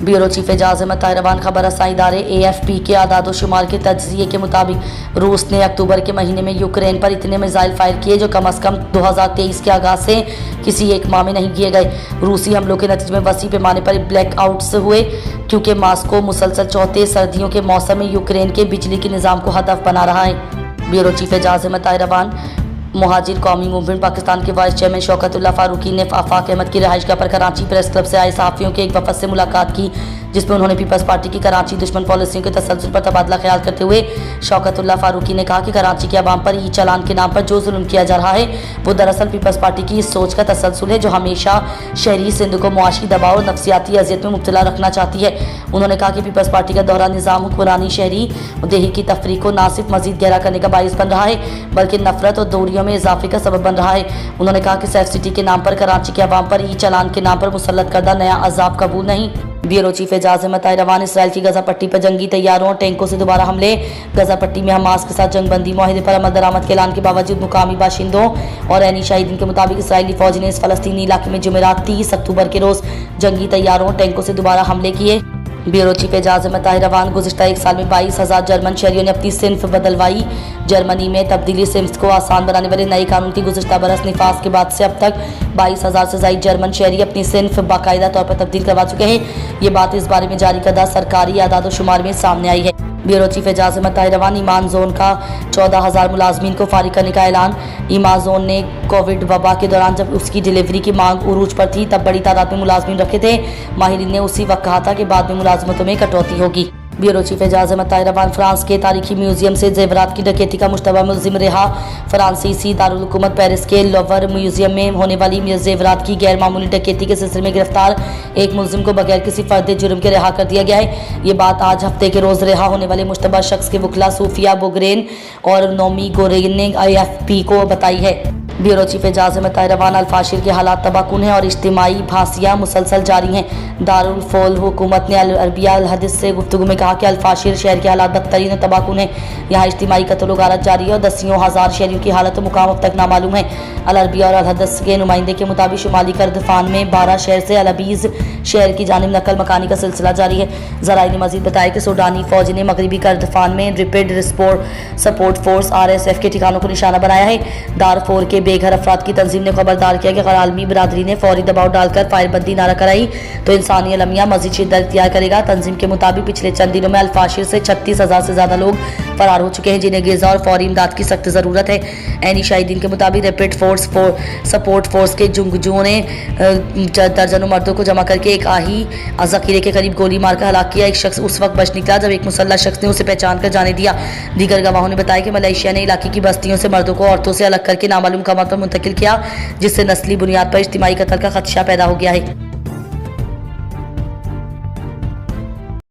Bureau chief एजाज़ ताहिरवान खबर रसाई इदारे AFP के आदाद शुमार के तज्ज़िये के मुताबिक रूस ने अक्टूबर के महीने में यूक्रेन पर इतने मिसाइल फायर किए जो कम अज़ कम 2023 के आगाज़ से किसी एक माह में नहीं किए गए। रूसी हमलों के नतीजे में वसी पैमाने पर ब्लैकआउट्स हुए क्योंकि मॉस्को मुसलसल चौथे सर्दियों के मौसम में यूक्रेन के बिजली के निज़ाम को हदफ बना रहा है। ब्यूरो चीफ एजाज़ ताहिरवान मुहाजिर कौमी मूवमेंट पाकिस्तान के वाइस चेयरमैन शौकतुल्लाह फारूकी ने आफाक अहमद की रिहाइशगाह पर कराची प्रेस क्लब से आए सहाफ़ियों के एक वफद से मुलाकात की, जिसमें उन्होंने पीपल्स पार्टी की कराची दुश्मन पॉलिसियों के तसलसल पर तबादला ख्याल करते हुए शौकतुल्लाह फारूकी ने कहा कि कराची के अवाम पर ई चालान के नाम पर जो जुल्म किया जा रहा है वो दरअसल पीपल्स पार्टी की इस सोच का तसलसल है जो हमेशा शहरी सिंध को मुआशी दबाव और नफसियाती अजियत में मुब्तला रखना चाहती है। उन्होंने कहा कि पीपल्स पार्टी का दोहरा निज़ाम हुक्मरानी शहरी और देही की तफरीक को न सिर्फ मजीद गहरा करने का बाइस बन रहा है बल्कि नफरत और दूरियों में इजाफे का सबब बन रहा है। उन्होंने कहा कि सेफ सिटी के नाम पर कराची के अवाम पर ई चालान के नाम पर मुसल्लत करदा नया अजाब कबूल नहीं। ब्यूरो चीफ एजाज़ ताहिरवान इसराइल की गजा पट्टी पर जंगी तैयारों और टैंकों से दोबारा हमले, गजा पट्टी में हमास के साथ जंगबंदी माहिदे पर अमल दरामद के ऐलान के बावजूद मुकामी बाशिंदों और ऐनी शाहिदीन के मुताबिक इसराइली फौज ने इस फलस्तीनी इलाके में जुमेरात 30 अक्टूबर के रोज जंगी तैयारों और टैंकों से दोबारा हमले किए। ब्यूरो चीफ एजाज़ ताहिरवान गुज़िश्ता एक साल में 22,000 जर्मन शहरियों ने अपनी सिन्फ बदलवाई। जर्मनी में तब्दीली सिम्स को आसान बनाने वाले नए कानून की गुज़िश्ता बरस निफास के बाद से अब तक 22,000 से ज़ायद जर्मन शहरी अपनी सिन्फ बाकायदा तौर पर तब्दील करवा चुके हैं। ये बात इस बारे में जारी करदा सरकारी आदाद शुमार में सामने आई है। ब्यूरो चीफ एजाज़ ताहिरवान ईमान जोन का 14,000 मुलाजमीन को फारिग करने का ऐलान। ईमान जोन ने कोविड वबा के दौरान जब उसकी डिलीवरी की मांग उरूज पर थी तब बड़ी तादाद में मुलाजमीन रखे थे। माहिरीन ने उसी वक्त कहा था कि बाद में मुलाजमतों में कटौती होगी। ब्यूरो चीफ एजाज़ ताहिरवान फ्रांस के तारीखी म्यूजियम से जेवरात की डकैती का मुश्तबा मुलजिम रहा। फ्रांसीसी दारुल हुकूमत पेरिस के लोवर म्यूजियम में होने वाली जेवरात की गैर मामूली डकैती के सिलसिले में गिरफ्तार एक मुलजिम को बगैर किसी फर्द जुर्म के रिहा कर दिया गया है। ये बात आज हफ्ते के रोज रिहा होने वाले मुश्तबा शख्स के वकला सूफिया बोगरेन और नोमी गोरेन ने AFP को बताई है। ब्यूरो चीफ एजाज़ ताहिरवान अल-फाशिर के हालात तबाहकुन हैं और इज्तिमाई भासियाँ मुसलसल जारी हैं। दारुल फौल हुकूमत ने अल-अरबिया अल-हदीस से गुफ्तगू में कहा कि अल-फाशिर शहर के हालात बदतरीन और तबाहकुन हैं। यहाँ इज्तिमाई कत्ल व गारत जारी है और दसियों हज़ार शहरियों की हालत मुकाम अब तक नामालूम है। अल-अरबिया और अल-हदीस के नुमाइंदे के मुताबिक शुमाली करदफान में 12 शहर से अल-अबीज़ शहर की जानिब नकल मकानी का सिलसिला जारी है। ज़राए ने मज़ीद बताया कि सूडानी फौज ने मगरबी करदफान में रैपिड सपोर्ट फोर्स RSF के ठिकानों को निशाना बनाया है। दारफोर के बेघर अफराद की तंजीम ने खबरदार किया कि अगर आलमी बरादरी ने फौरी दबाव डालकर फायरबंदी नारा कराई तो इंसानी अलमिया मजीद शिद्दत इख्तियार करेगा। तंजीम के मुताबिक पिछले चंद दिनों में अल-फाशिर से 36,000 से ज़्यादा लोग फरार हो चुके हैं जिन्हें गिज़ा और फौरी इमदाद की सख्त ज़रूरत है। ऐनी शाहिदीन के मुताबिक रैपिड सपोर्ट फोर्स के जुंगजुओं ने दर्जनों मर्दों को जमा करके एक आही ज़ख़ीरे के करीब गोली मारकर हलाक किया। एक शख्स उस वक्त बच निकला जब एक मुसल्लह शख्स ने उसे पहचान कर जाने दिया। दीगर गवाहों ने बताया कि मलेशिया ने इलाके की बस्तियों से मर्दों को औरतों से अलग करके नामालूम मकामात पर मुंतकिल किया जिससे नस्ली बुनियाद पर इज्तिमाई कत्ल का खदशा पैदा हो गया है।